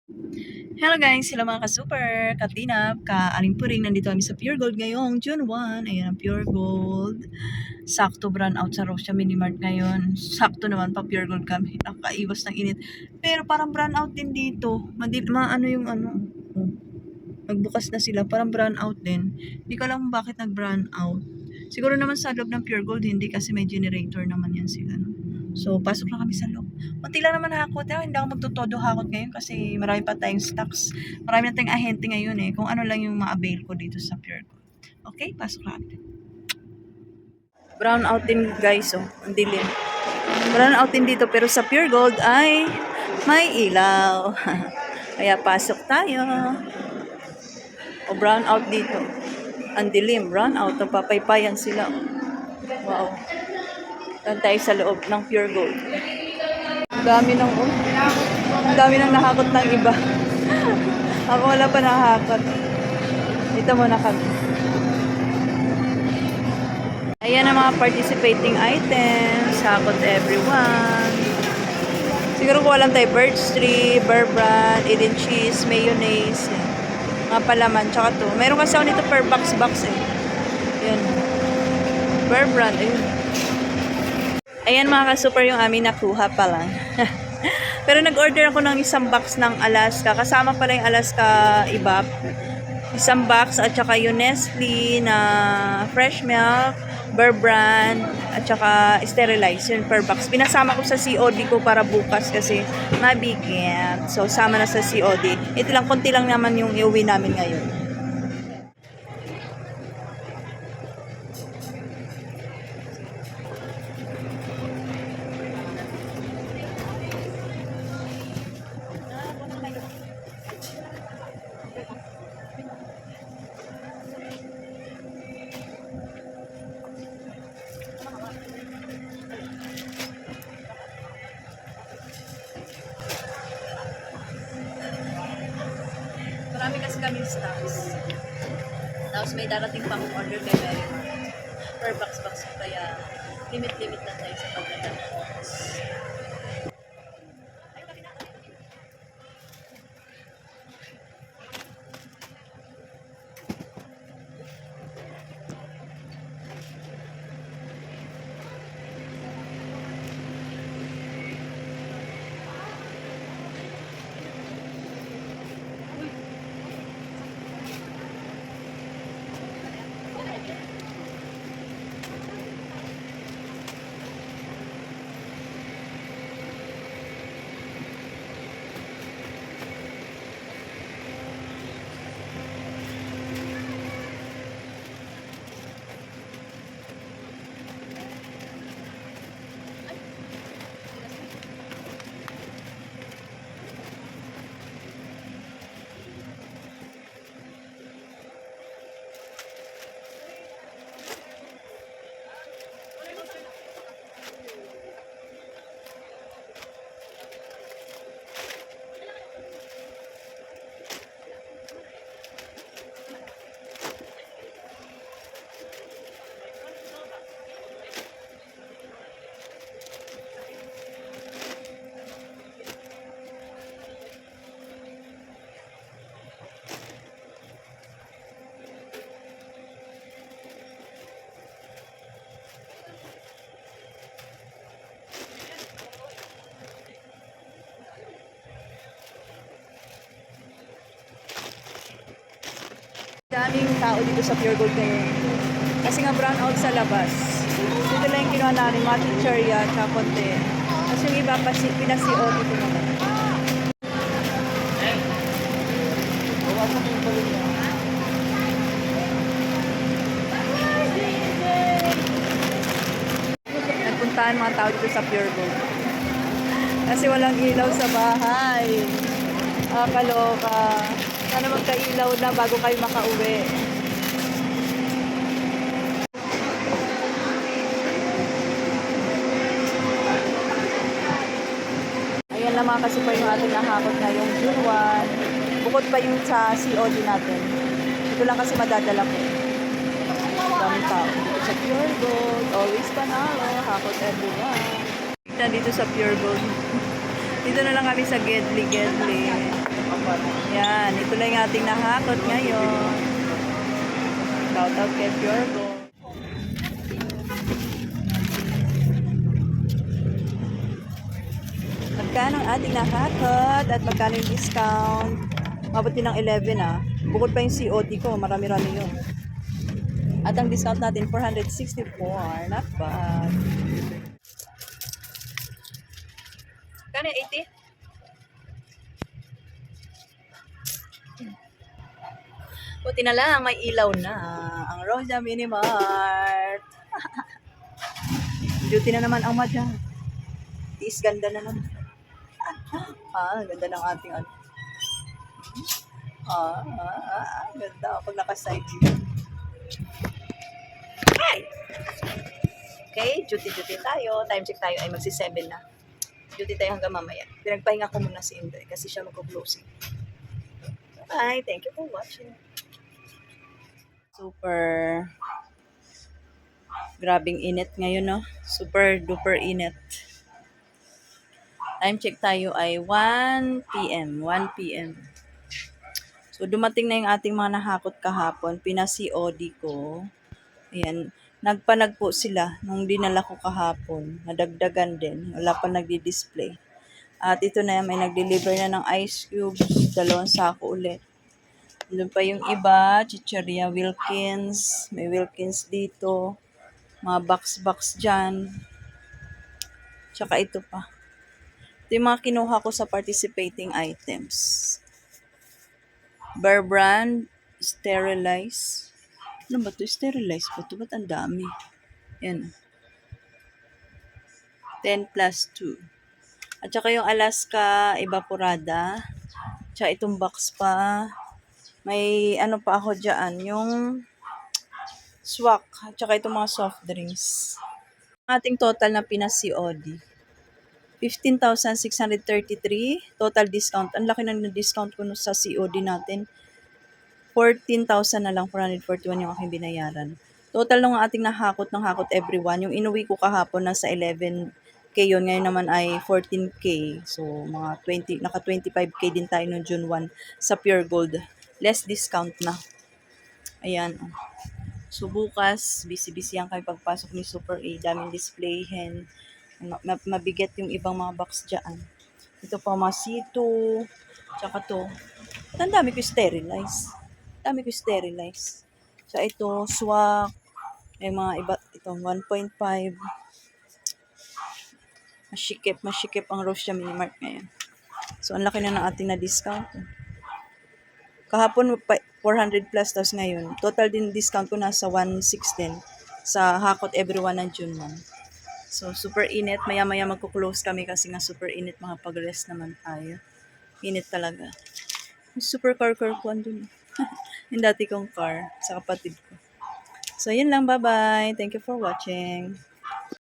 Hello guys, sila mga ka-super, katinap, ka-aling puring, nandito kami sa Pure Gold ngayong June 1. Ayan ang Pure Gold. Sakto brown out sa Rosia Minimart ngayon. Sakto naman pa Pure Gold kami. Nakaiwas ng init. Pero parang brown out din dito. Maano yung ano. Oh, magbukas na sila. Parang brown out din. Hindi ko alam bakit nag-brown out. Siguro naman sa loob ng Pure Gold, hindi kasi may generator naman yan sila. No? So, pasok na kami sa loob. Kunti lang naman hakot. Hindi ako magtutodo hakot ngayon kasi marami pa tayong stocks. Marami na tayong ahente ngayon eh. Kung ano lang yung ma-avail ko dito sa Pure Gold. Okay, pasok na kami. Brown out din guys, oh. Ang dilim. Brown out din dito pero sa Pure Gold ay may ilaw. Kaya pasok tayo. O brown out dito. Ang dilim, brown out. Papaypayan sila. Wow. Doon tayo sa loob ng Pure Gold. Ang dami ng ang dami ng nahakot ng iba. Ako wala pa nahakot. Dito muna kami. Ayan ang mga participating items. Hakot everyone. Siguro kung alam tayo, Birch Tree, Bear Brand, Eden Cheese, Mayonnaise. Mga palaman, tsaka to. Meron kasi ako nito per box eh. Ayan. Bear Brand, ayun. Ayan mga ka-super yung aming nakuha pa lang. Pero nag-order ako ng isang box ng Alaska. Kasama pala yung Alaska Ibap. Isang box at saka yung Nestle na fresh milk, Bear Brand, at saka sterilized yun per box. Pinasama ko sa COD ko para bukas kasi mabigat. So, sama na sa COD. Ito lang, konti lang naman yung iuwi namin ngayon. Marami kasi kami stocks. Tapos may darating pang order kay Mary Mark. Per box kaya limit na tayo sa pagdadala. Daming tao dito sa Pure Gold ngayon. Kasi nga brown out sa labas. Dito lang yung kinuha namin, mga chichirya, tsaka konti. Tapos yung iba, pinasi-o dito naman. Nagpuntahan mga tao dito sa Pure Gold. Kasi walang ilaw sa bahay. Kaloka. Sana magka-ilaw na bago kayo makauwi. Ayan lang mga kasi pa yung ating nakakot na yung June 1. Bukod pa yung sa COD natin. Ito lang kasi madadala ko. Daming tao. Dito sa Pure Gold. Always panalo. Hakot everyone. Dito sa Pure Gold. Dito na lang kami sa Gedli. Ayan, ito lang yung ating nahakot ngayon. Shout out kay Pure Gold. Magkano ang ating nahakot at magkano yung discount? Mabuti ng 11 ah. Bukod pa yung COD ko, marami-rami yun. At ang discount natin, 464. Not bad. Kano 80? Buti na lang, may ilaw na. Ang Rosa Mini Mart. Duty na naman ang madam. Tiis ganda na naman. Ganda ng ating ano. Ganda. Pag naka-side view. Hi! Okay, duty tayo. Time check tayo ay magsi-7 na. Duty tayo hanggang mamaya. Pinagpahinga ko muna si Inday kasi siya mag-closing. Bye! Thank you for watching. Super grabing init ngayon, no? Super duper init. Time check tayo ay 1 p.m. 1 p.m. So, dumating na yung ating mga nahakot kahapon. Pina-COD ko. Ayan. Nagpanag po sila nung dinala ko kahapon. Nadagdagan din. Wala pa nagdi-display. At ito na may nag-deliver na ng ice cubes. 2 sako ulit. Doon pa yung iba. Chicheria Wilkins. May Wilkins dito. Mga box-box dyan. Tsaka ito pa. Ito yung mga kinuha ko sa participating items. Bear Brand, Sterilize. Ano ba ito? Sterilize ba ito? Ba't ang dami? Yan. 10 plus 2. At saka yung Alaska Evaporada. Tsaka itong box pa. May ano pa ako dyan. Yung swak. At saka itong mga soft drinks. Ating total na pinas-COD. 15,633 total discount. Ang laki ng discount ko sa COD natin. 14,000 na lang, 441 yung aking binayaran. Total ng ating nahakot ng hakot everyone. Yung inuwi ko kahapon nasa 11K yun. Ngayon naman ay 14K. So, mga 20, naka 25K din tayo noong June 1 sa Pure Gold. Less discount na. Ayan. So, bukas, busy-busy yan kayo pagpasok ni Super A. Daming display hen. Mabigat yung ibang mga box dyan. Ito pa mga C2. Tsaka to. At ang dami ko sterilize. So, ito, swak. May mga iba, ito, 1.5. Masikip ang Rosia Mini Mart ngayon. So, ang laki na ng ating na-discount. Kahapon, 400 plus, tapos ngayon. Total din discount ko nasa 116 sa hakot everyone ng June 1. So, super init. Maya-maya magko-close kami kasi nga super init. Makapag-rest naman tayo. Init talaga. Yung super car ko andun. Yung dati kong car sa kapatid ko. So, yun lang. Bye-bye. Thank you for watching.